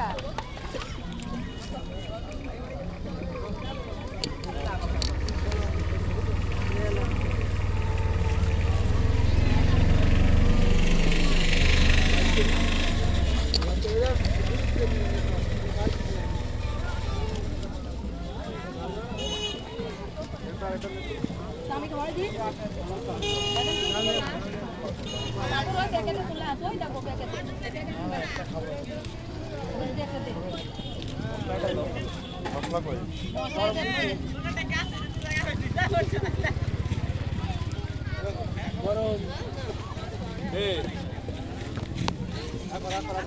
Kami kemarin di. Aku loh paket itu lah, tuh tidak pakai paket. মশলা কই গরম এই আকরা আকরা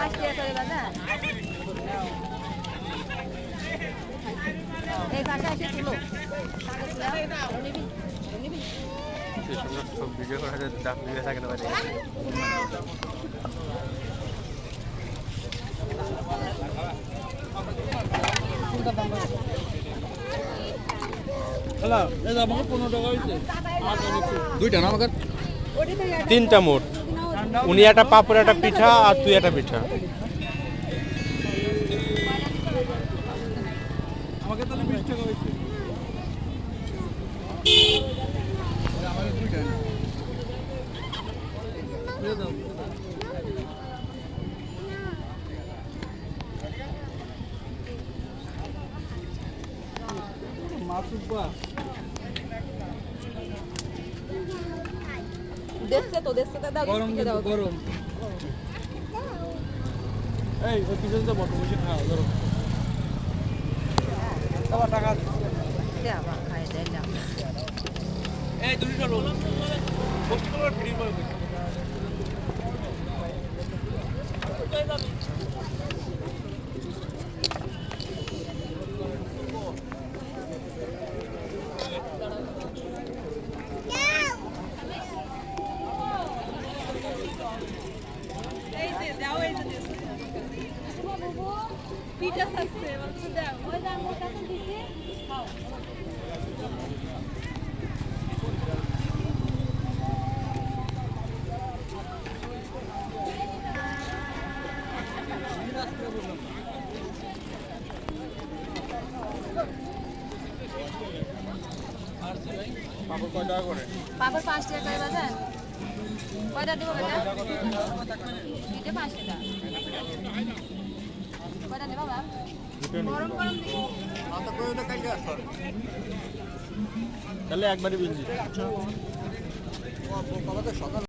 Asli করে বাবা এই ভাষা এসে তুলো নিবি নিবি সব ভিডিও করা যায় ডাক দিয়ে থাকে না বাইরে হ্যালো এই যে আমাকে 15 টাকা হইছে দুইটা না আমাকে তিনটা মোট উনি একটা পাপড় একটা পিঠা আর তুই একটা পিঠা আমাকে তাহলে 20 টাকা হইছে আমাকে দুইটা দিয়ে দাও মাসুবা দেখতে তো দাও গরম দাও গরম এই ওই পিছনে তো বড় বসে খাও ধরো তোমার টাকা দেয়া বা খাই দিলাম এই তুমি চলো বক্তব্য ফ্রি করে পিঠা থাকছে ওই দাম ওটা তো দিতে খাও পাপড় কয় টাকা করে পাপড় 5 টাকা করে বাজান কয়টা দেব বেটা দিতে 5 টাকা কয়টা নেবা বাবা গরম গরম দিই আটা করে তো কাইলে আসো তাহলে একবারই বিল দিই আচ্ছা ও বাবা তো সকাল